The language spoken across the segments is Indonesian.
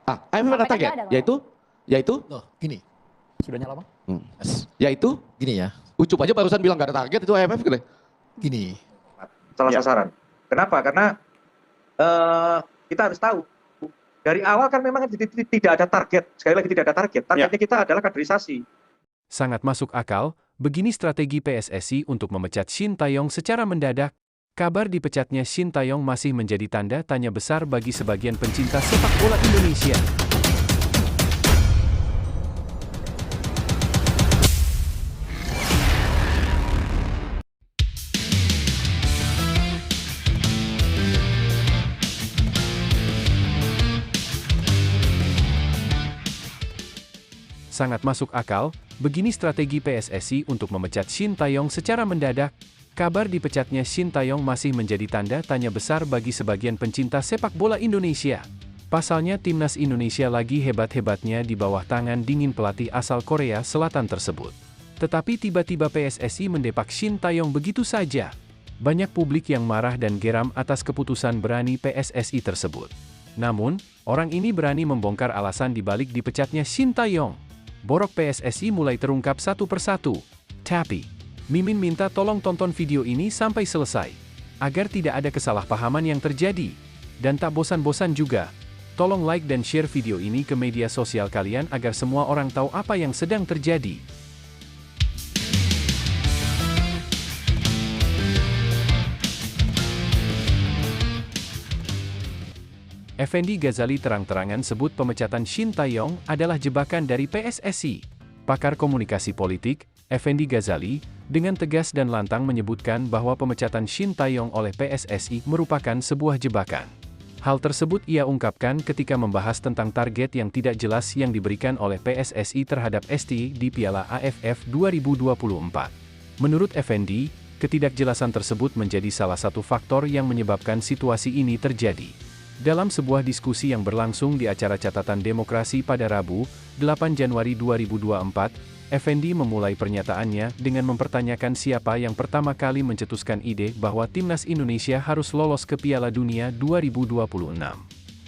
AFF ada target, yaitu Loh, gini. Sudah nyala, Bang? Yaitu Gini ya. Ucup aja barusan bilang gak ada target, itu AFF gitu. Gini. Salah sasaran. Kenapa? Karena kita harus tahu dari awal kan memang tidak ada target. Sekali lagi tidak ada target. Targetnya kita adalah kaderisasi. Sangat masuk akal, begini strategi PSSI untuk memecat Shin Tae-yong secara mendadak. Kabar dipecatnya Shin Tae-yong masih menjadi tanda tanya besar bagi sebagian pencinta sepak bola Indonesia. Sangat masuk akal, begini strategi PSSI untuk memecat Shin Tae-yong secara mendadak. Kabar dipecatnya Shin Tae-yong masih menjadi tanda tanya besar bagi sebagian pencinta sepak bola Indonesia. Pasalnya timnas Indonesia lagi hebat-hebatnya di bawah tangan dingin pelatih asal Korea Selatan tersebut. Tetapi tiba-tiba PSSI mendepak Shin Tae-yong begitu saja. Banyak publik yang marah dan geram atas keputusan berani PSSI tersebut. Namun, orang ini berani membongkar alasan dibalik dipecatnya Shin Tae-yong. Borok PSSI mulai terungkap satu persatu. Tapi, Mimin minta tolong tonton video ini sampai selesai, agar tidak ada kesalahpahaman yang terjadi. Dan tak bosan-bosan juga, tolong like dan share video ini ke media sosial kalian agar semua orang tahu apa yang sedang terjadi. Effendi Ghazali terang-terangan sebut pemecatan Shin Tae-yong adalah jebakan dari PSSI. Pakar komunikasi politik, Effendi Ghazali, dengan tegas dan lantang menyebutkan bahwa pemecatan Shin Tae-yong oleh PSSI merupakan sebuah jebakan. Hal tersebut ia ungkapkan ketika membahas tentang target yang tidak jelas yang diberikan oleh PSSI terhadap STI di Piala AFF 2024. Menurut Effendi, ketidakjelasan tersebut menjadi salah satu faktor yang menyebabkan situasi ini terjadi. Dalam sebuah diskusi yang berlangsung di acara Catatan Demokrasi pada Rabu, 8 Januari 2024, Effendi memulai pernyataannya dengan mempertanyakan siapa yang pertama kali mencetuskan ide bahwa timnas Indonesia harus lolos ke Piala Dunia 2026.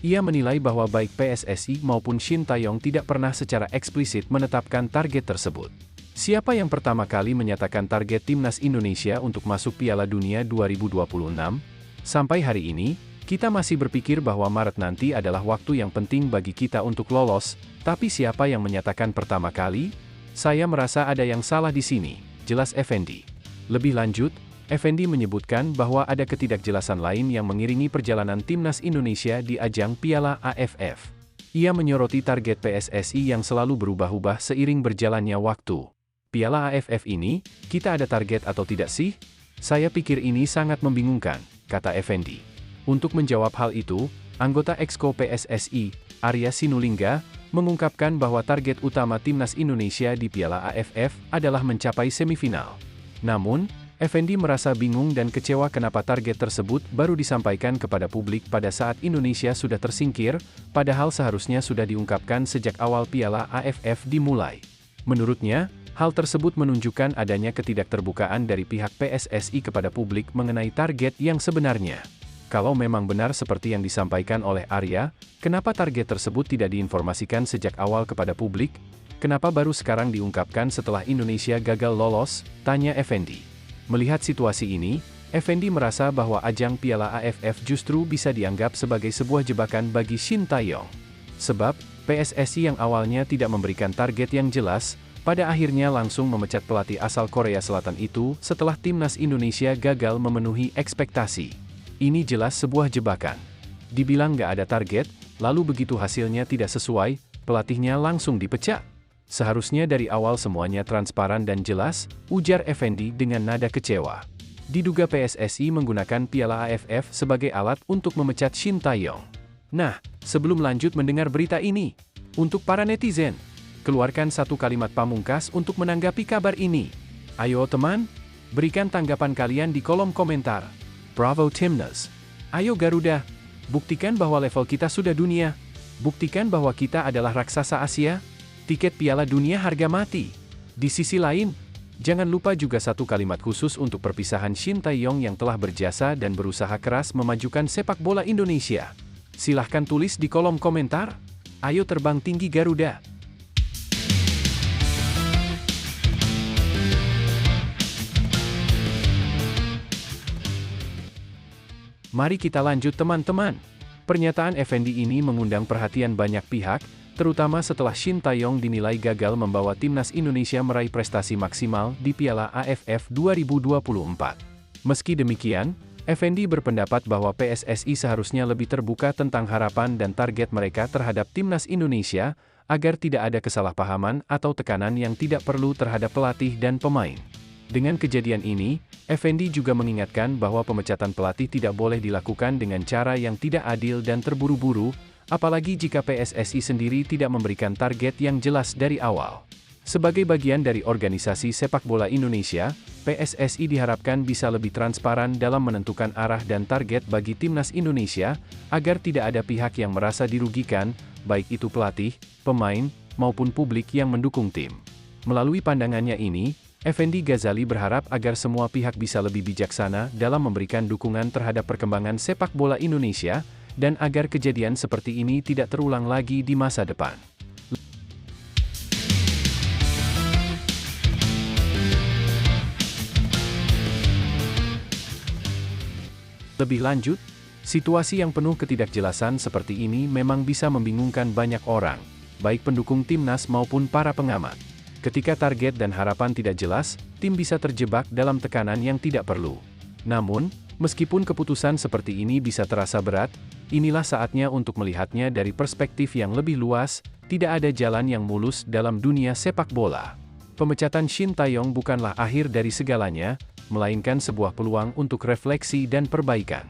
Ia menilai bahwa baik PSSI maupun Shin Tae-yong tidak pernah secara eksplisit menetapkan target tersebut. Siapa yang pertama kali menyatakan target timnas Indonesia untuk masuk Piala Dunia 2026? Sampai hari ini, kita masih berpikir bahwa Maret nanti adalah waktu yang penting bagi kita untuk lolos, tapi siapa yang menyatakan pertama kali? Saya merasa ada yang salah di sini, jelas Effendi. Lebih lanjut, Effendi menyebutkan bahwa ada ketidakjelasan lain yang mengiringi perjalanan timnas Indonesia di ajang Piala AFF. Ia menyoroti target PSSI yang selalu berubah-ubah seiring berjalannya waktu. Piala AFF ini, kita ada target atau tidak sih? Saya pikir ini sangat membingungkan, kata Effendi. Untuk menjawab hal itu, anggota Exco PSSI, Arya Sinulinga, mengungkapkan bahwa target utama timnas Indonesia di Piala AFF adalah mencapai semifinal. Namun, Effendi merasa bingung dan kecewa kenapa target tersebut baru disampaikan kepada publik pada saat Indonesia sudah tersingkir, padahal seharusnya sudah diungkapkan sejak awal Piala AFF dimulai. Menurutnya, hal tersebut menunjukkan adanya ketidakterbukaan dari pihak PSSI kepada publik mengenai target yang sebenarnya. Kalau memang benar seperti yang disampaikan oleh Arya, kenapa target tersebut tidak diinformasikan sejak awal kepada publik? Kenapa baru sekarang diungkapkan setelah Indonesia gagal lolos? Tanya Effendi. Melihat situasi ini, Effendi merasa bahwa ajang Piala AFF justru bisa dianggap sebagai sebuah jebakan bagi Shin Tae-yong. Sebab, PSSI yang awalnya tidak memberikan target yang jelas, pada akhirnya langsung memecat pelatih asal Korea Selatan itu setelah timnas Indonesia gagal memenuhi ekspektasi. Ini jelas sebuah jebakan. Dibilang nggak ada target, lalu begitu hasilnya tidak sesuai, pelatihnya langsung dipecat. Seharusnya dari awal semuanya transparan dan jelas, ujar Effendi dengan nada kecewa. Diduga PSSI menggunakan Piala AFF sebagai alat untuk memecat Shin Tae-yong. Nah, sebelum lanjut mendengar berita ini, untuk para netizen, keluarkan satu kalimat pamungkas untuk menanggapi kabar ini. Ayo teman, berikan tanggapan kalian di kolom komentar. Bravo Timnas. Ayo Garuda, buktikan bahwa level kita sudah dunia. Buktikan bahwa kita adalah raksasa Asia. Tiket Piala Dunia harga mati. Di sisi lain, jangan lupa juga satu kalimat khusus untuk perpisahan Shin Tae-yong yang telah berjasa dan berusaha keras memajukan sepak bola Indonesia. Silahkan tulis di kolom komentar. Ayo terbang tinggi Garuda! Mari kita lanjut teman-teman. Pernyataan Effendi ini mengundang perhatian banyak pihak, terutama setelah Shin Tae-yong dinilai gagal membawa timnas Indonesia meraih prestasi maksimal di Piala AFF 2024. Meski demikian, Effendi berpendapat bahwa PSSI seharusnya lebih terbuka tentang harapan dan target mereka terhadap timnas Indonesia, agar tidak ada kesalahpahaman atau tekanan yang tidak perlu terhadap pelatih dan pemain. Dengan kejadian ini, Effendi juga mengingatkan bahwa pemecatan pelatih tidak boleh dilakukan dengan cara yang tidak adil dan terburu-buru, apalagi jika PSSI sendiri tidak memberikan target yang jelas dari awal. Sebagai bagian dari organisasi sepak bola Indonesia, PSSI diharapkan bisa lebih transparan dalam menentukan arah dan target bagi timnas Indonesia, agar tidak ada pihak yang merasa dirugikan, baik itu pelatih, pemain, maupun publik yang mendukung tim. Melalui pandangannya ini, Effendi Ghazali berharap agar semua pihak bisa lebih bijaksana dalam memberikan dukungan terhadap perkembangan sepak bola Indonesia, dan agar kejadian seperti ini tidak terulang lagi di masa depan. Lebih lanjut, situasi yang penuh ketidakjelasan seperti ini memang bisa membingungkan banyak orang, baik pendukung timnas maupun para pengamat. Ketika target dan harapan tidak jelas, tim bisa terjebak dalam tekanan yang tidak perlu. Namun, meskipun keputusan seperti ini bisa terasa berat, inilah saatnya untuk melihatnya dari perspektif yang lebih luas. Tidak ada jalan yang mulus dalam dunia sepak bola. Pemecatan Shin Tae-yong bukanlah akhir dari segalanya, melainkan sebuah peluang untuk refleksi dan perbaikan.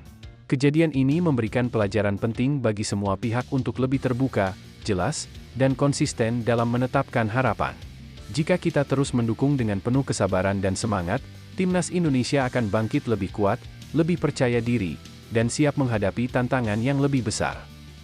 Kejadian ini memberikan pelajaran penting bagi semua pihak untuk lebih terbuka, jelas, dan konsisten dalam menetapkan harapan. Jika kita terus mendukung dengan penuh kesabaran dan semangat, timnas Indonesia akan bangkit lebih kuat, lebih percaya diri, dan siap menghadapi tantangan yang lebih besar.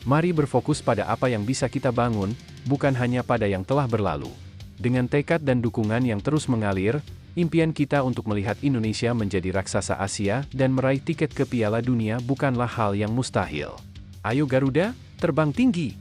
Mari berfokus pada apa yang bisa kita bangun, bukan hanya pada yang telah berlalu. Dengan tekad dan dukungan yang terus mengalir, impian kita untuk melihat Indonesia menjadi raksasa Asia dan meraih tiket ke Piala Dunia bukanlah hal yang mustahil. Ayo Garuda, terbang tinggi!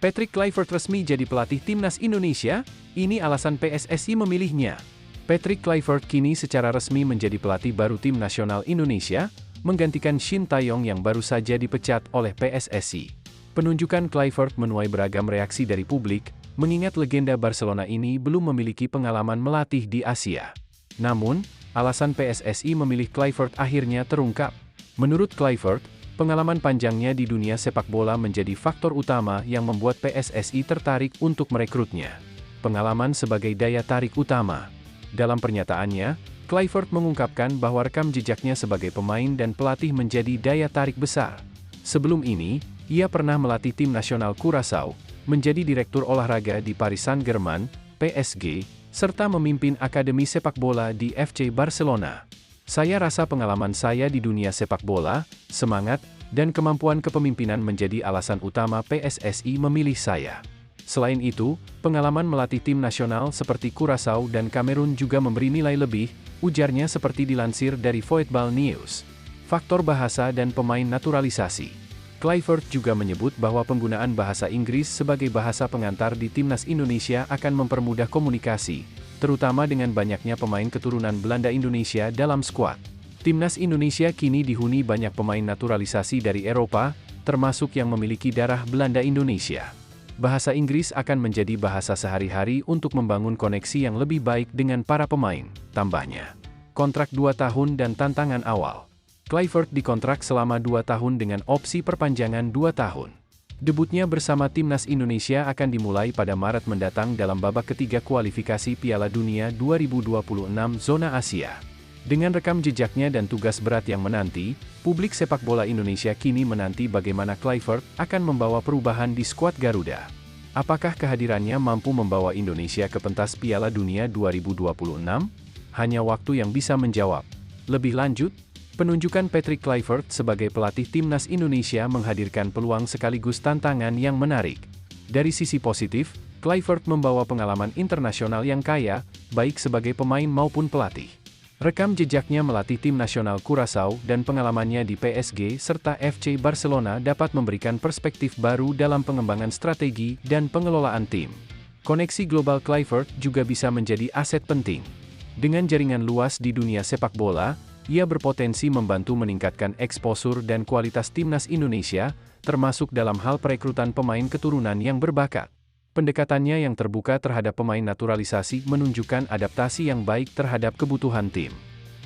Patrick Kluivert resmi jadi pelatih timnas Indonesia, ini alasan PSSI memilihnya. Patrick Kluivert kini secara resmi menjadi pelatih baru tim nasional Indonesia, menggantikan Shin Tae-yong yang baru saja dipecat oleh PSSI. Penunjukan Kluivert menuai beragam reaksi dari publik, mengingat legenda Barcelona ini belum memiliki pengalaman melatih di Asia. Namun, alasan PSSI memilih Kluivert akhirnya terungkap. Menurut Kluivert, pengalaman panjangnya di dunia sepak bola menjadi faktor utama yang membuat PSSI tertarik untuk merekrutnya. Pengalaman sebagai daya tarik utama. Dalam pernyataannya, Kluivert mengungkapkan bahwa rekam jejaknya sebagai pemain dan pelatih menjadi daya tarik besar. Sebelum ini, ia pernah melatih tim nasional Curaçao, menjadi direktur olahraga di Paris Saint-Germain, PSG, serta memimpin akademi sepak bola di FC Barcelona. Saya rasa pengalaman saya di dunia sepak bola, semangat, dan kemampuan kepemimpinan menjadi alasan utama PSSI memilih saya. Selain itu, pengalaman melatih tim nasional seperti Curaçao dan Kamerun juga memberi nilai lebih, ujarnya seperti dilansir dari Football News. Faktor bahasa dan pemain naturalisasi. Kluivert juga menyebut bahwa penggunaan bahasa Inggris sebagai bahasa pengantar di timnas Indonesia akan mempermudah komunikasi, terutama dengan banyaknya pemain keturunan Belanda Indonesia dalam skuad. Timnas Indonesia kini dihuni banyak pemain naturalisasi dari Eropa, termasuk yang memiliki darah Belanda Indonesia. Bahasa Inggris akan menjadi bahasa sehari-hari untuk membangun koneksi yang lebih baik dengan para pemain, tambahnya. Kontrak 2 tahun dan tantangan awal. Kluivert dikontrak selama 2 tahun dengan opsi perpanjangan 2 tahun. Debutnya bersama timnas Indonesia akan dimulai pada Maret mendatang dalam babak ketiga kualifikasi Piala Dunia 2026 zona Asia. Dengan rekam jejaknya dan tugas berat yang menanti, publik sepak bola Indonesia kini menanti bagaimana Kluivert akan membawa perubahan di skuad Garuda. Apakah kehadirannya mampu membawa Indonesia ke pentas Piala Dunia 2026? Hanya waktu yang bisa menjawab. Lebih lanjut, penunjukan Patrick Kluivert sebagai pelatih timnas Indonesia menghadirkan peluang sekaligus tantangan yang menarik. Dari sisi positif, Kluivert membawa pengalaman internasional yang kaya, baik sebagai pemain maupun pelatih. Rekam jejaknya melatih tim nasional Curaçao dan pengalamannya di PSG serta FC Barcelona dapat memberikan perspektif baru dalam pengembangan strategi dan pengelolaan tim. Koneksi global Kluivert juga bisa menjadi aset penting. Dengan jaringan luas di dunia sepak bola, ia berpotensi membantu meningkatkan eksposur dan kualitas timnas Indonesia, termasuk dalam hal perekrutan pemain keturunan yang berbakat. Pendekatannya yang terbuka terhadap pemain naturalisasi menunjukkan adaptasi yang baik terhadap kebutuhan tim.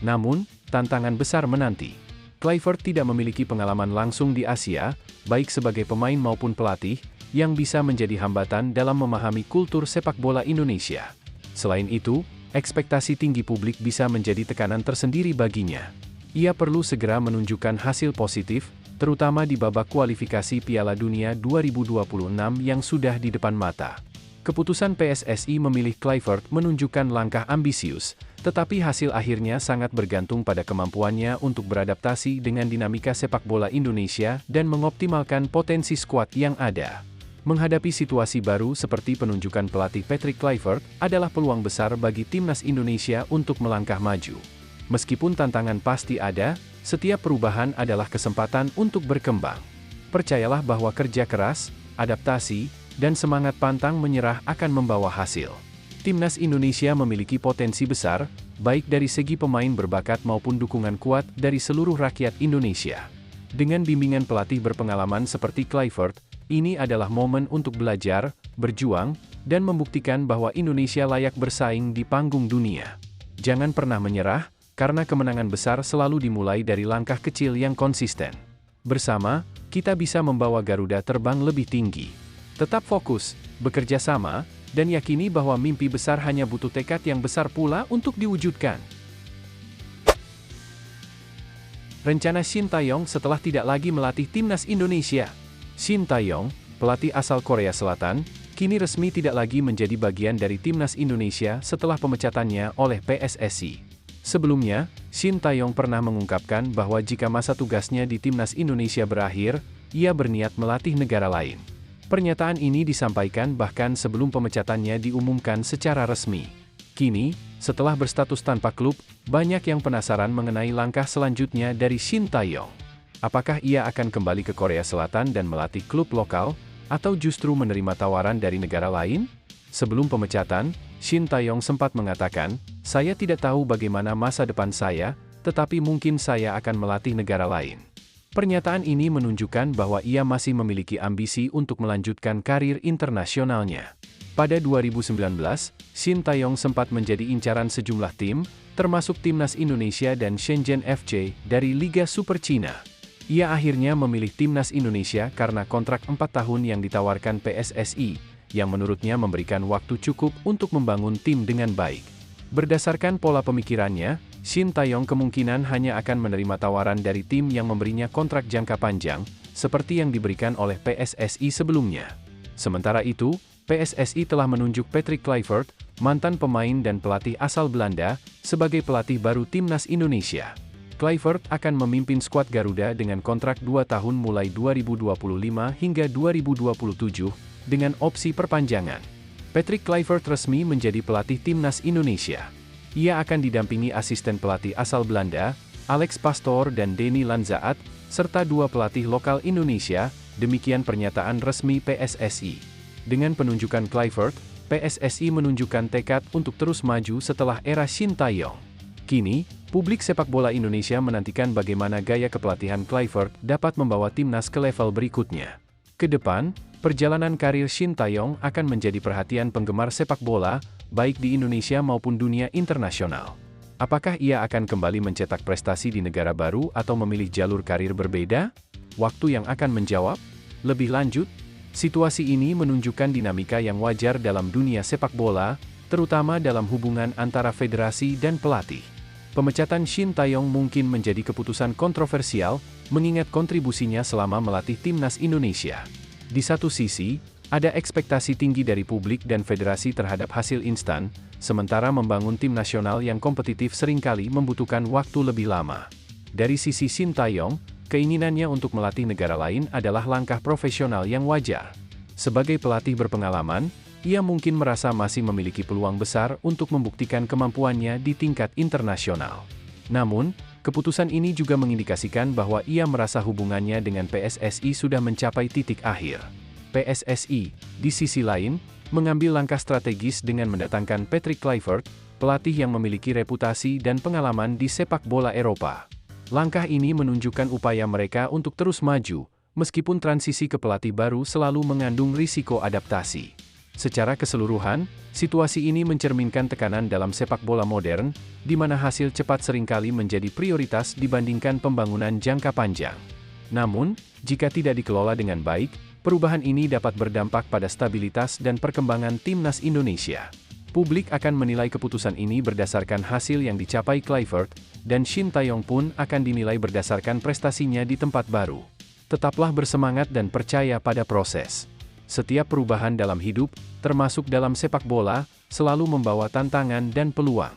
Namun, tantangan besar menanti. Kluivert tidak memiliki pengalaman langsung di Asia, baik sebagai pemain maupun pelatih, yang bisa menjadi hambatan dalam memahami kultur sepak bola Indonesia. Selain itu, ekspektasi tinggi publik bisa menjadi tekanan tersendiri baginya. Ia perlu segera menunjukkan hasil positif, terutama di babak kualifikasi Piala Dunia 2026 yang sudah di depan mata. Keputusan PSSI memilih Kluivert menunjukkan langkah ambisius, tetapi hasil akhirnya sangat bergantung pada kemampuannya untuk beradaptasi dengan dinamika sepak bola Indonesia dan mengoptimalkan potensi skuad yang ada. Menghadapi situasi baru seperti penunjukan pelatih Patrick Kluivert adalah peluang besar bagi timnas Indonesia untuk melangkah maju. Meskipun tantangan pasti ada, setiap perubahan adalah kesempatan untuk berkembang. Percayalah bahwa kerja keras, adaptasi, dan semangat pantang menyerah akan membawa hasil. Timnas Indonesia memiliki potensi besar, baik dari segi pemain berbakat maupun dukungan kuat dari seluruh rakyat Indonesia. Dengan bimbingan pelatih berpengalaman seperti Kluivert, ini adalah momen untuk belajar, berjuang, dan membuktikan bahwa Indonesia layak bersaing di panggung dunia. Jangan pernah menyerah, karena kemenangan besar selalu dimulai dari langkah kecil yang konsisten. Bersama, kita bisa membawa Garuda terbang lebih tinggi. Tetap fokus, bekerja sama, dan yakini bahwa mimpi besar hanya butuh tekad yang besar pula untuk diwujudkan. Rencana Shin Tae-yong setelah tidak lagi melatih timnas Indonesia. Shin Tae-yong, pelatih asal Korea Selatan, kini resmi tidak lagi menjadi bagian dari timnas Indonesia setelah pemecatannya oleh PSSI. Sebelumnya, Shin Tae-yong pernah mengungkapkan bahwa jika masa tugasnya di timnas Indonesia berakhir, ia berniat melatih negara lain. Pernyataan ini disampaikan bahkan sebelum pemecatannya diumumkan secara resmi. Kini, setelah berstatus tanpa klub, banyak yang penasaran mengenai langkah selanjutnya dari Shin Tae-yong. Apakah ia akan kembali ke Korea Selatan dan melatih klub lokal, atau justru menerima tawaran dari negara lain? Sebelum pemecatan, Shin Tae-yong sempat mengatakan, "Saya tidak tahu bagaimana masa depan saya, tetapi mungkin saya akan melatih negara lain." Pernyataan ini menunjukkan bahwa ia masih memiliki ambisi untuk melanjutkan karir internasionalnya. Pada 2019, Shin Tae-yong sempat menjadi incaran sejumlah tim, termasuk timnas Indonesia dan Shenzhen FC dari Liga Super Cina. Ia akhirnya memilih timnas Indonesia karena kontrak 4 tahun yang ditawarkan PSSI, yang menurutnya memberikan waktu cukup untuk membangun tim dengan baik. Berdasarkan pola pemikirannya, Shin Tae-yong kemungkinan hanya akan menerima tawaran dari tim yang memberinya kontrak jangka panjang, seperti yang diberikan oleh PSSI sebelumnya. Sementara itu, PSSI telah menunjuk Patrick Kluivert, mantan pemain dan pelatih asal Belanda, sebagai pelatih baru timnas Indonesia. Kluivert akan memimpin skuad Garuda dengan kontrak 2 tahun mulai 2025 hingga 2027, dengan opsi perpanjangan. Patrick Kluivert resmi menjadi pelatih timnas Indonesia. Ia akan didampingi asisten pelatih asal Belanda, Alex Pastoor dan Denny Lanzaat, serta 2 pelatih lokal Indonesia, demikian pernyataan resmi PSSI. Dengan penunjukan Kluivert, PSSI menunjukkan tekad untuk terus maju setelah era Shin Tae-yong. Kini, publik sepak bola Indonesia menantikan bagaimana gaya kepelatihan Kluivert dapat membawa timnas ke level berikutnya. Ke depan, perjalanan karir Shin Tae-yong akan menjadi perhatian penggemar sepak bola, baik di Indonesia maupun dunia internasional. Apakah ia akan kembali mencetak prestasi di negara baru atau memilih jalur karir berbeda? Waktu yang akan menjawab. Lebih lanjut, situasi ini menunjukkan dinamika yang wajar dalam dunia sepak bola, terutama dalam hubungan antara federasi dan pelatih. Pemecatan Shin Tae-yong mungkin menjadi keputusan kontroversial, mengingat kontribusinya selama melatih timnas Indonesia. Di satu sisi, ada ekspektasi tinggi dari publik dan federasi terhadap hasil instan, sementara membangun tim nasional yang kompetitif seringkali membutuhkan waktu lebih lama. Dari sisi Shin Tae-yong, keinginannya untuk melatih negara lain adalah langkah profesional yang wajar. Sebagai pelatih berpengalaman, ia mungkin merasa masih memiliki peluang besar untuk membuktikan kemampuannya di tingkat internasional. Namun, keputusan ini juga mengindikasikan bahwa ia merasa hubungannya dengan PSSI sudah mencapai titik akhir. PSSI, di sisi lain, mengambil langkah strategis dengan mendatangkan Patrick Kluivert, pelatih yang memiliki reputasi dan pengalaman di sepak bola Eropa. Langkah ini menunjukkan upaya mereka untuk terus maju, meskipun transisi ke pelatih baru selalu mengandung risiko adaptasi. Secara keseluruhan, situasi ini mencerminkan tekanan dalam sepak bola modern, di mana hasil cepat seringkali menjadi prioritas dibandingkan pembangunan jangka panjang. Namun, jika tidak dikelola dengan baik, perubahan ini dapat berdampak pada stabilitas dan perkembangan timnas Indonesia. Publik akan menilai keputusan ini berdasarkan hasil yang dicapai Kluivert, dan Shin Tae-yong pun akan dinilai berdasarkan prestasinya di tempat baru. Tetaplah bersemangat dan percaya pada proses. Setiap perubahan dalam hidup, termasuk dalam sepak bola, selalu membawa tantangan dan peluang.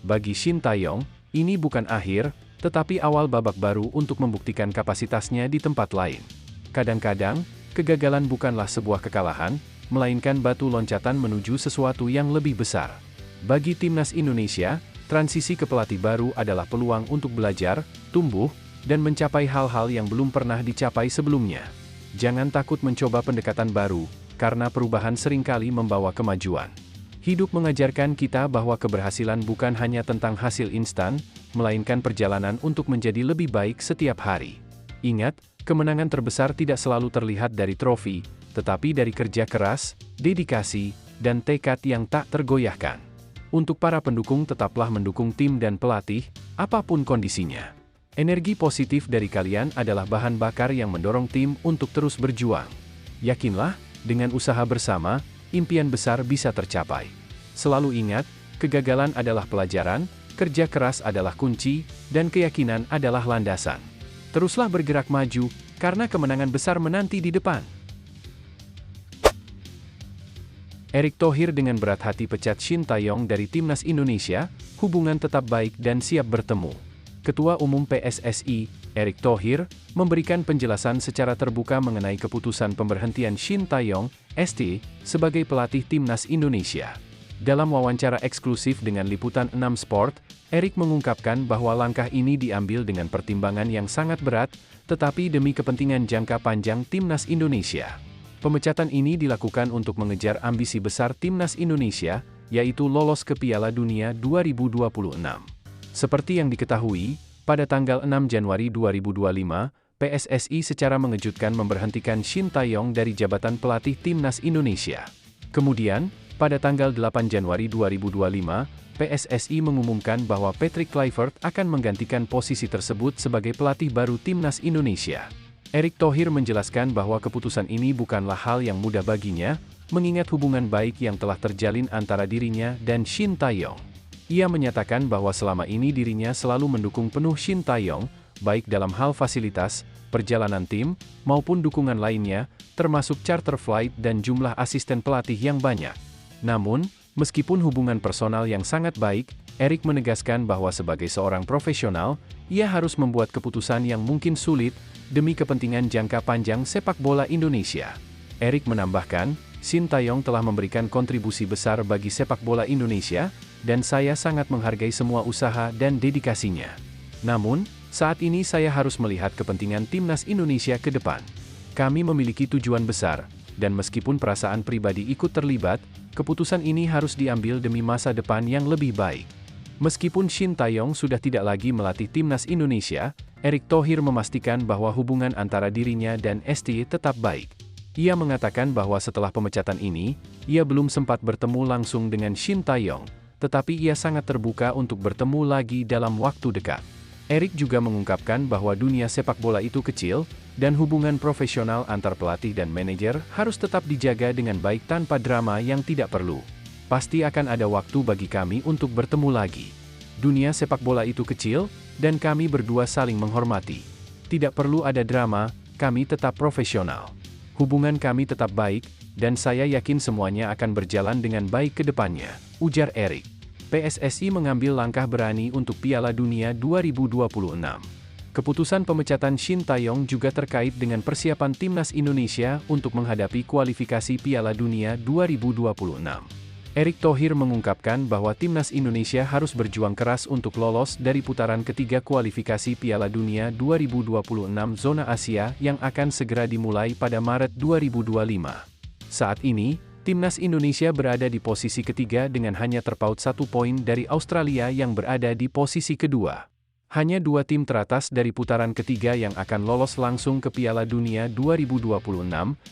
Bagi Shin Tae-yong, ini bukan akhir, tetapi awal babak baru untuk membuktikan kapasitasnya di tempat lain. Kadang-kadang, kegagalan bukanlah sebuah kekalahan, melainkan batu loncatan menuju sesuatu yang lebih besar. Bagi timnas Indonesia, transisi ke pelatih baru adalah peluang untuk belajar, tumbuh, dan mencapai hal-hal yang belum pernah dicapai sebelumnya. Jangan takut mencoba pendekatan baru, karena perubahan seringkali membawa kemajuan. Hidup mengajarkan kita bahwa keberhasilan bukan hanya tentang hasil instan, melainkan perjalanan untuk menjadi lebih baik setiap hari. Ingat, kemenangan terbesar tidak selalu terlihat dari trofi, tetapi dari kerja keras, dedikasi, dan tekad yang tak tergoyahkan. Untuk para pendukung, tetaplah mendukung tim dan pelatih, apapun kondisinya. Energi positif dari kalian adalah bahan bakar yang mendorong tim untuk terus berjuang. Yakinlah, dengan usaha bersama, impian besar bisa tercapai. Selalu ingat, kegagalan adalah pelajaran, kerja keras adalah kunci, dan keyakinan adalah landasan. Teruslah bergerak maju, karena kemenangan besar menanti di depan. Erick Thohir dengan berat hati pecat Shin Tae-yong dari timnas Indonesia, hubungan tetap baik dan siap bertemu. Ketua Umum PSSI, Erick Thohir, memberikan penjelasan secara terbuka mengenai keputusan pemberhentian Shin Tae-yong, ST, sebagai pelatih timnas Indonesia. Dalam wawancara eksklusif dengan Liputan 6 Sport, Erick mengungkapkan bahwa langkah ini diambil dengan pertimbangan yang sangat berat, tetapi demi kepentingan jangka panjang timnas Indonesia. Pemecatan ini dilakukan untuk mengejar ambisi besar timnas Indonesia, yaitu lolos ke Piala Dunia 2026. Seperti yang diketahui, pada tanggal 6 Januari 2025, PSSI secara mengejutkan memberhentikan Shin Tae-yong dari jabatan pelatih timnas Indonesia. Kemudian, pada tanggal 8 Januari 2025, PSSI mengumumkan bahwa Patrick Kluivert akan menggantikan posisi tersebut sebagai pelatih baru timnas Indonesia. Erick Thohir menjelaskan bahwa keputusan ini bukanlah hal yang mudah baginya, mengingat hubungan baik yang telah terjalin antara dirinya dan Shin Tae-yong. Ia menyatakan bahwa selama ini dirinya selalu mendukung penuh Shin Tae-yong, baik dalam hal fasilitas, perjalanan tim, maupun dukungan lainnya, termasuk charter flight dan jumlah asisten pelatih yang banyak. Namun, meskipun hubungan personal yang sangat baik, Erick menegaskan bahwa sebagai seorang profesional, ia harus membuat keputusan yang mungkin sulit, demi kepentingan jangka panjang sepak bola Indonesia. Erick menambahkan, Shin Tae-yong telah memberikan kontribusi besar bagi sepak bola Indonesia, dan saya sangat menghargai semua usaha dan dedikasinya. Namun, saat ini saya harus melihat kepentingan timnas Indonesia ke depan. Kami memiliki tujuan besar, dan meskipun perasaan pribadi ikut terlibat, keputusan ini harus diambil demi masa depan yang lebih baik. Meskipun Shin Tae-yong sudah tidak lagi melatih timnas Indonesia, Erick Thohir memastikan bahwa hubungan antara dirinya dan ST tetap baik. Ia mengatakan bahwa setelah pemecatan ini, ia belum sempat bertemu langsung dengan Shin Tae-yong, tetapi ia sangat terbuka untuk bertemu lagi dalam waktu dekat. Erick juga mengungkapkan bahwa dunia sepak bola itu kecil, dan hubungan profesional antar pelatih dan manajer harus tetap dijaga dengan baik tanpa drama yang tidak perlu. Pasti akan ada waktu bagi kami untuk bertemu lagi. Dunia sepak bola itu kecil, dan kami berdua saling menghormati. Tidak perlu ada drama, kami tetap profesional. Hubungan kami tetap baik, dan saya yakin semuanya akan berjalan dengan baik ke depannya, ujar Erick. PSSI mengambil langkah berani untuk Piala Dunia 2026. Keputusan pemecatan Shin Tae-yong juga terkait dengan persiapan timnas Indonesia untuk menghadapi kualifikasi Piala Dunia 2026. Erick Thohir mengungkapkan bahwa timnas Indonesia harus berjuang keras untuk lolos dari putaran ketiga kualifikasi Piala Dunia 2026 zona Asia yang akan segera dimulai pada Maret 2025. Saat ini, timnas Indonesia berada di posisi ketiga dengan hanya terpaut 1 poin dari Australia yang berada di posisi kedua. Hanya 2 tim teratas dari putaran ketiga yang akan lolos langsung ke Piala Dunia 2026,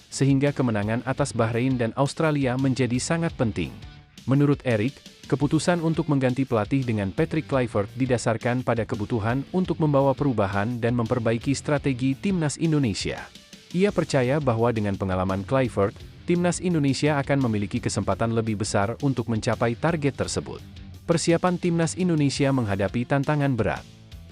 sehingga kemenangan atas Bahrain dan Australia menjadi sangat penting. Menurut Erick, keputusan untuk mengganti pelatih dengan Patrick Kluivert didasarkan pada kebutuhan untuk membawa perubahan dan memperbaiki strategi timnas Indonesia. Ia percaya bahwa dengan pengalaman Kluivert, timnas Indonesia akan memiliki kesempatan lebih besar untuk mencapai target tersebut. Persiapan timnas Indonesia menghadapi tantangan berat.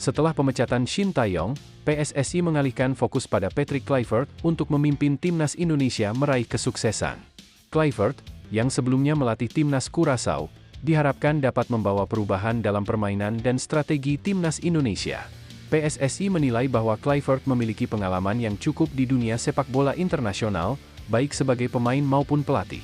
Setelah pemecatan Shin Tae-yong, PSSI mengalihkan fokus pada Patrick Kluivert untuk memimpin timnas Indonesia meraih kesuksesan. Kluivert, yang sebelumnya melatih timnas Curaçao, diharapkan dapat membawa perubahan dalam permainan dan strategi timnas Indonesia. PSSI menilai bahwa Kluivert memiliki pengalaman yang cukup di dunia sepak bola internasional, baik sebagai pemain maupun pelatih.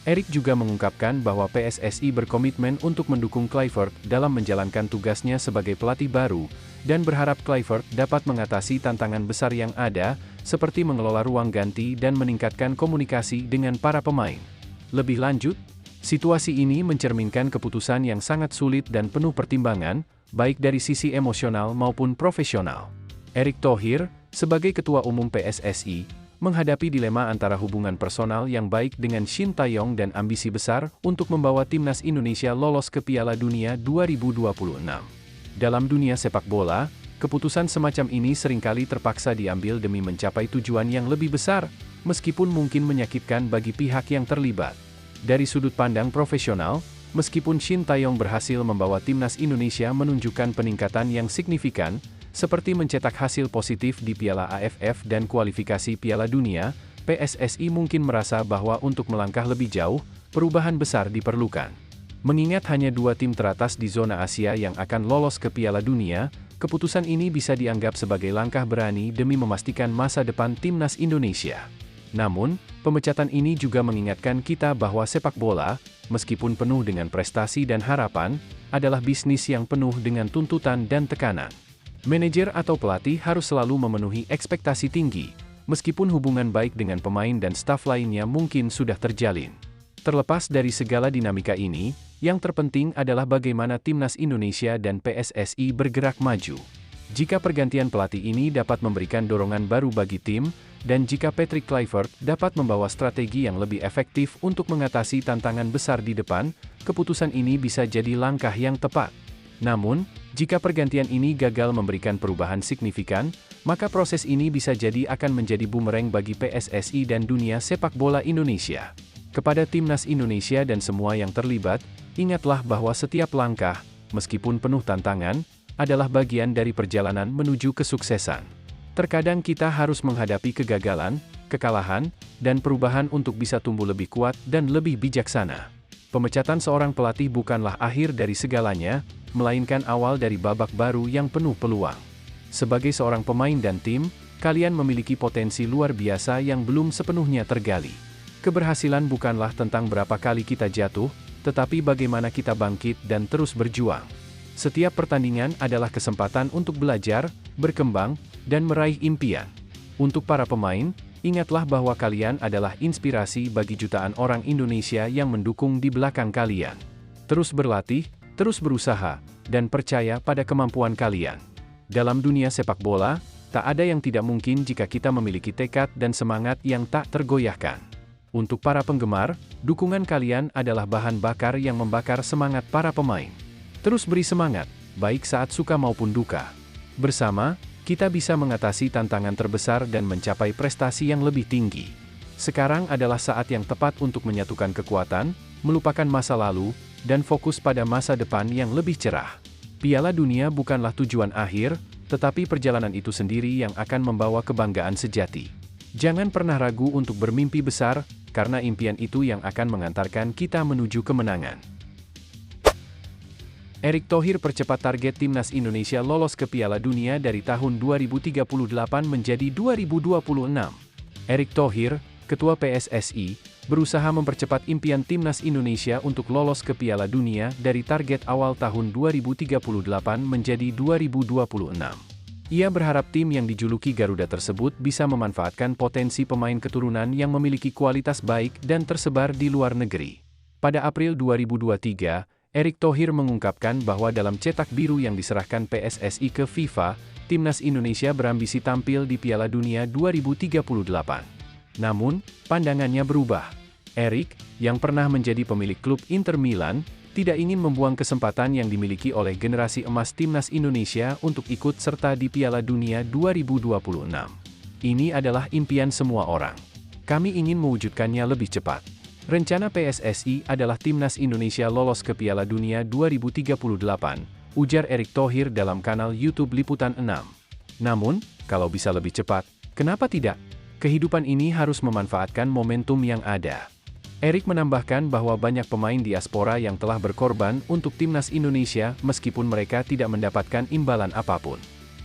Erick juga mengungkapkan bahwa PSSI berkomitmen untuk mendukung Kluivert dalam menjalankan tugasnya sebagai pelatih baru, dan berharap Kluivert dapat mengatasi tantangan besar yang ada, seperti mengelola ruang ganti dan meningkatkan komunikasi dengan para pemain. Lebih lanjut, situasi ini mencerminkan keputusan yang sangat sulit dan penuh pertimbangan, baik dari sisi emosional maupun profesional. Erick Thohir, sebagai Ketua Umum PSSI, menghadapi dilema antara hubungan personal yang baik dengan Shin Tae-yong dan ambisi besar untuk membawa timnas Indonesia lolos ke Piala Dunia 2026. Dalam dunia sepak bola, keputusan semacam ini seringkali terpaksa diambil demi mencapai tujuan yang lebih besar, meskipun mungkin menyakitkan bagi pihak yang terlibat. Dari sudut pandang profesional, meskipun Shin Tae-yong berhasil membawa timnas Indonesia menunjukkan peningkatan yang signifikan, seperti mencetak hasil positif di Piala AFF dan kualifikasi Piala Dunia, PSSI mungkin merasa bahwa untuk melangkah lebih jauh, perubahan besar diperlukan. Mengingat hanya 2 tim teratas di zona Asia yang akan lolos ke Piala Dunia, keputusan ini bisa dianggap sebagai langkah berani demi memastikan masa depan timnas Indonesia. Namun, pemecatan ini juga mengingatkan kita bahwa sepak bola, meskipun penuh dengan prestasi dan harapan, adalah bisnis yang penuh dengan tuntutan dan tekanan. Manajer atau pelatih harus selalu memenuhi ekspektasi tinggi, meskipun hubungan baik dengan pemain dan staf lainnya mungkin sudah terjalin. Terlepas dari segala dinamika ini, yang terpenting adalah bagaimana timnas Indonesia dan PSSI bergerak maju. Jika pergantian pelatih ini dapat memberikan dorongan baru bagi tim, dan jika Patrick Kluivert dapat membawa strategi yang lebih efektif untuk mengatasi tantangan besar di depan, keputusan ini bisa jadi langkah yang tepat. Namun, jika pergantian ini gagal memberikan perubahan signifikan, maka proses ini bisa jadi akan menjadi bumerang bagi PSSI dan dunia sepak bola Indonesia. Kepada timnas Indonesia dan semua yang terlibat, ingatlah bahwa setiap langkah, meskipun penuh tantangan, adalah bagian dari perjalanan menuju kesuksesan. Terkadang kita harus menghadapi kegagalan, kekalahan, dan perubahan untuk bisa tumbuh lebih kuat dan lebih bijaksana. Pemecatan seorang pelatih bukanlah akhir dari segalanya, melainkan awal dari babak baru yang penuh peluang. Sebagai seorang pemain dan tim, kalian memiliki potensi luar biasa yang belum sepenuhnya tergali. Keberhasilan bukanlah tentang berapa kali kita jatuh, tetapi bagaimana kita bangkit dan terus berjuang. Setiap pertandingan adalah kesempatan untuk belajar, berkembang, dan meraih impian. Untuk para pemain, ingatlah bahwa kalian adalah inspirasi bagi jutaan orang Indonesia yang mendukung di belakang kalian. Terus berlatih, terus berusaha, dan percaya pada kemampuan kalian. Dalam dunia sepak bola, tak ada yang tidak mungkin jika kita memiliki tekad dan semangat yang tak tergoyahkan. Untuk para penggemar, dukungan kalian adalah bahan bakar yang membakar semangat para pemain. Terus beri semangat, baik saat suka maupun duka. Bersama, kita bisa mengatasi tantangan terbesar dan mencapai prestasi yang lebih tinggi. Sekarang adalah saat yang tepat untuk menyatukan kekuatan, melupakan masa lalu, dan fokus pada masa depan yang lebih cerah. Piala Dunia bukanlah tujuan akhir, tetapi perjalanan itu sendiri yang akan membawa kebanggaan sejati. Jangan pernah ragu untuk bermimpi besar, karena impian itu yang akan mengantarkan kita menuju kemenangan. Erick Thohir percepat target timnas Indonesia lolos ke Piala Dunia dari tahun 2038 menjadi 2026. Erick Thohir, Ketua PSSI, berusaha mempercepat impian timnas Indonesia untuk lolos ke Piala Dunia dari target awal tahun 2038 menjadi 2026. Ia berharap tim yang dijuluki Garuda tersebut bisa memanfaatkan potensi pemain keturunan yang memiliki kualitas baik dan tersebar di luar negeri. Pada April 2023, Erick Thohir mengungkapkan bahwa dalam cetak biru yang diserahkan PSSI ke FIFA, timnas Indonesia berambisi tampil di Piala Dunia 2038. Namun, pandangannya berubah. Erick, yang pernah menjadi pemilik klub Inter Milan, tidak ingin membuang kesempatan yang dimiliki oleh generasi emas timnas Indonesia untuk ikut serta di Piala Dunia 2026. Ini adalah impian semua orang. Kami ingin mewujudkannya lebih cepat. Rencana PSSI adalah timnas Indonesia lolos ke Piala Dunia 2038, ujar Erick Thohir dalam kanal YouTube Liputan 6. Namun, kalau bisa lebih cepat, kenapa tidak? Kehidupan ini harus memanfaatkan momentum yang ada. Erick menambahkan bahwa banyak pemain diaspora yang telah berkorban untuk timnas Indonesia meskipun mereka tidak mendapatkan imbalan apapun.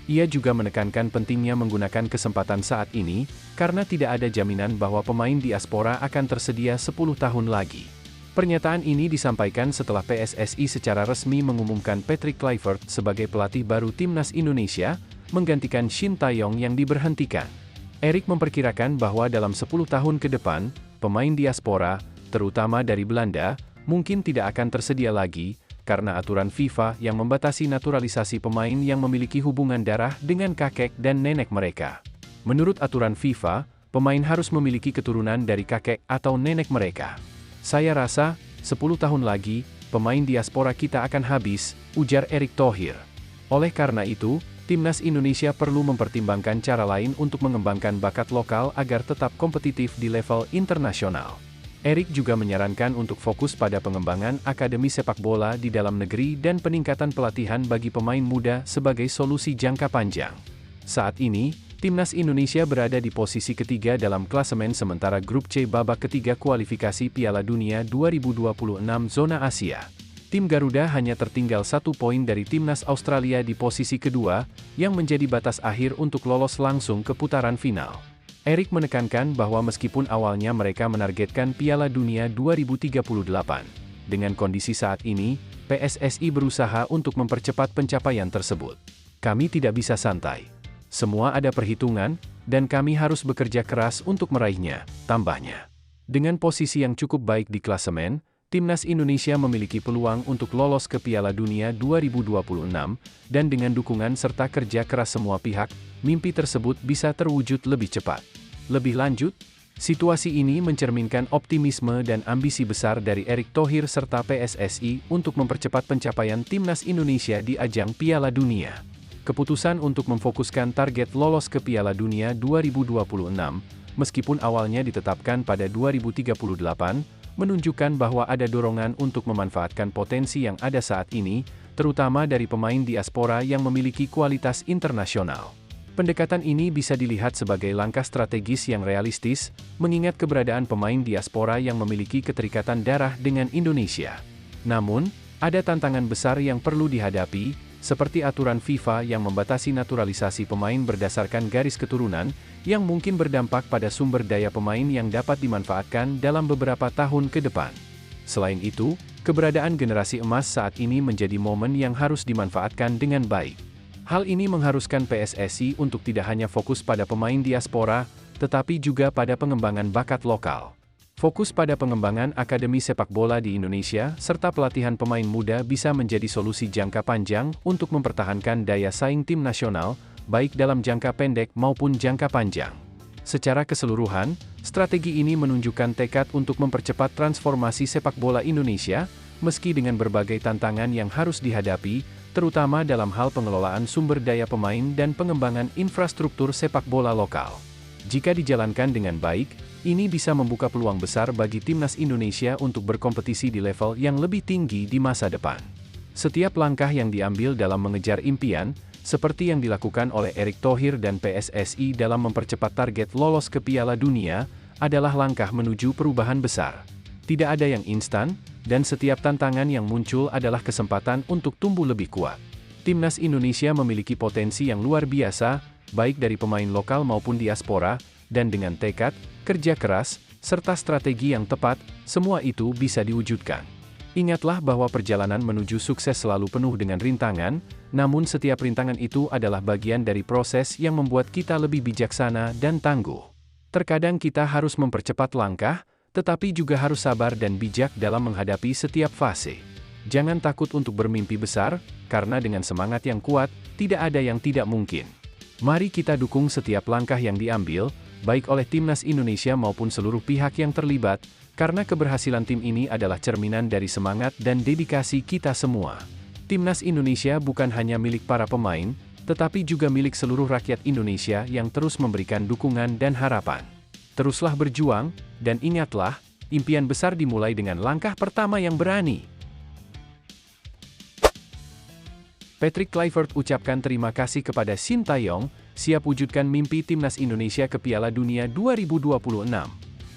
Ia juga menekankan pentingnya menggunakan kesempatan saat ini, karena tidak ada jaminan bahwa pemain diaspora akan tersedia 10 tahun lagi. Pernyataan ini disampaikan setelah PSSI secara resmi mengumumkan Patrick Kluivert sebagai pelatih baru timnas Indonesia, menggantikan Shin Tae-yong yang diberhentikan. Erick memperkirakan bahwa dalam 10 tahun ke depan, pemain diaspora, terutama dari Belanda, mungkin tidak akan tersedia lagi, karena aturan FIFA yang membatasi naturalisasi pemain yang memiliki hubungan darah dengan kakek dan nenek mereka. Menurut aturan FIFA, pemain harus memiliki keturunan dari kakek atau nenek mereka. Saya rasa, 10 tahun lagi, pemain diaspora kita akan habis, ujar Erick Thohir. Oleh karena itu, timnas Indonesia perlu mempertimbangkan cara lain untuk mengembangkan bakat lokal agar tetap kompetitif di level internasional. Erick juga menyarankan untuk fokus pada pengembangan akademi sepak bola di dalam negeri dan peningkatan pelatihan bagi pemain muda sebagai solusi jangka panjang. Saat ini, timnas Indonesia berada di posisi ketiga dalam klasemen sementara grup C babak ketiga kualifikasi Piala Dunia 2026 zona Asia. Tim Garuda hanya tertinggal 1 poin dari timnas Australia di posisi kedua, yang menjadi batas akhir untuk lolos langsung ke putaran final. Erick menekankan bahwa meskipun awalnya mereka menargetkan Piala Dunia 2038, dengan kondisi saat ini, PSSI berusaha untuk mempercepat pencapaian tersebut. Kami tidak bisa santai. Semua ada perhitungan, dan kami harus bekerja keras untuk meraihnya, tambahnya. Dengan posisi yang cukup baik di klasemen, timnas Indonesia memiliki peluang untuk lolos ke Piala Dunia 2026, dan dengan dukungan serta kerja keras semua pihak, mimpi tersebut bisa terwujud lebih cepat. Lebih lanjut, situasi ini mencerminkan optimisme dan ambisi besar dari Erick Thohir serta PSSI untuk mempercepat pencapaian timnas Indonesia di ajang Piala Dunia. Keputusan untuk memfokuskan target lolos ke Piala Dunia 2026, meskipun awalnya ditetapkan pada 2038, menunjukkan bahwa ada dorongan untuk memanfaatkan potensi yang ada saat ini, terutama dari pemain diaspora yang memiliki kualitas internasional. Pendekatan ini bisa dilihat sebagai langkah strategis yang realistis, mengingat keberadaan pemain diaspora yang memiliki keterikatan darah dengan Indonesia. Namun, ada tantangan besar yang perlu dihadapi, seperti aturan FIFA yang membatasi naturalisasi pemain berdasarkan garis keturunan, yang mungkin berdampak pada sumber daya pemain yang dapat dimanfaatkan dalam beberapa tahun ke depan. Selain itu, keberadaan generasi emas saat ini menjadi momen yang harus dimanfaatkan dengan baik. Hal ini mengharuskan PSSI untuk tidak hanya fokus pada pemain diaspora, tetapi juga pada pengembangan bakat lokal. Fokus pada pengembangan akademi sepak bola di Indonesia, serta pelatihan pemain muda bisa menjadi solusi jangka panjang untuk mempertahankan daya saing tim nasional, baik dalam jangka pendek maupun jangka panjang. Secara keseluruhan, strategi ini menunjukkan tekad untuk mempercepat transformasi sepak bola Indonesia, meski dengan berbagai tantangan yang harus dihadapi, terutama dalam hal pengelolaan sumber daya pemain dan pengembangan infrastruktur sepak bola lokal. Jika dijalankan dengan baik, ini bisa membuka peluang besar bagi timnas Indonesia untuk berkompetisi di level yang lebih tinggi di masa depan. Setiap langkah yang diambil dalam mengejar impian, seperti yang dilakukan oleh Erick Thohir dan PSSI dalam mempercepat target lolos ke Piala Dunia, adalah langkah menuju perubahan besar. Tidak ada yang instan, dan setiap tantangan yang muncul adalah kesempatan untuk tumbuh lebih kuat. Timnas Indonesia memiliki potensi yang luar biasa, baik dari pemain lokal maupun diaspora, dan dengan tekad, kerja keras, serta strategi yang tepat, semua itu bisa diwujudkan. Ingatlah bahwa perjalanan menuju sukses selalu penuh dengan rintangan, namun setiap rintangan itu adalah bagian dari proses yang membuat kita lebih bijaksana dan tangguh. Terkadang kita harus mempercepat langkah, tetapi juga harus sabar dan bijak dalam menghadapi setiap fase. Jangan takut untuk bermimpi besar, karena dengan semangat yang kuat, tidak ada yang tidak mungkin. Mari kita dukung setiap langkah yang diambil, baik oleh Timnas Indonesia maupun seluruh pihak yang terlibat, karena keberhasilan tim ini adalah cerminan dari semangat dan dedikasi kita semua. Timnas Indonesia bukan hanya milik para pemain, tetapi juga milik seluruh rakyat Indonesia yang terus memberikan dukungan dan harapan. Teruslah berjuang, dan ingatlah, impian besar dimulai dengan langkah pertama yang berani. Patrick Kluivert ucapkan terima kasih kepada Sintayong, siap wujudkan mimpi Timnas Indonesia ke Piala Dunia 2026.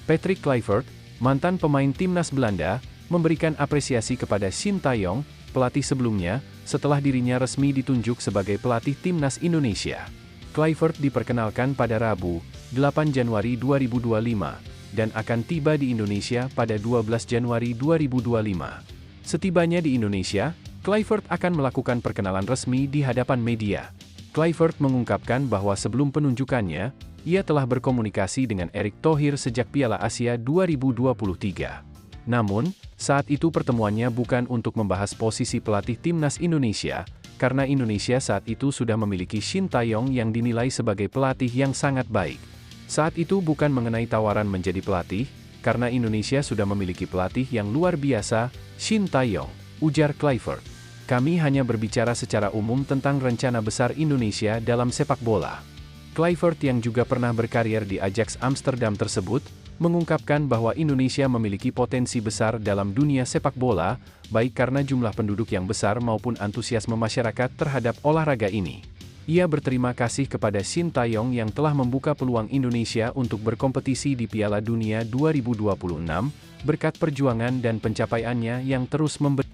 Patrick Kluivert, mantan pemain Timnas Belanda, memberikan apresiasi kepada Sintayong, pelatih sebelumnya, setelah dirinya resmi ditunjuk sebagai pelatih Timnas Indonesia. Kluivert diperkenalkan pada Rabu, 8 Januari 2025, dan akan tiba di Indonesia pada 12 Januari 2025. Setibanya di Indonesia, Kluivert akan melakukan perkenalan resmi di hadapan media. Kluivert mengungkapkan bahwa sebelum penunjukannya, ia telah berkomunikasi dengan Erick Thohir sejak Piala Asia 2023. Namun, saat itu pertemuannya bukan untuk membahas posisi pelatih Timnas Indonesia, karena Indonesia saat itu sudah memiliki Sintayong yang dinilai sebagai pelatih yang sangat baik. Saat itu bukan mengenai tawaran menjadi pelatih, karena Indonesia sudah memiliki pelatih yang luar biasa, Sintayong, ujar Kluivert. Kami hanya berbicara secara umum tentang rencana besar Indonesia dalam sepak bola. Kluivert yang juga pernah berkarir di Ajax Amsterdam tersebut, mengungkapkan bahwa Indonesia memiliki potensi besar dalam dunia sepak bola, baik karena jumlah penduduk yang besar maupun antusiasme masyarakat terhadap olahraga ini. Ia berterima kasih kepada Sintayong yang telah membuka peluang Indonesia untuk berkompetisi di Piala Dunia 2026, berkat perjuangan dan pencapaiannya yang terus memberi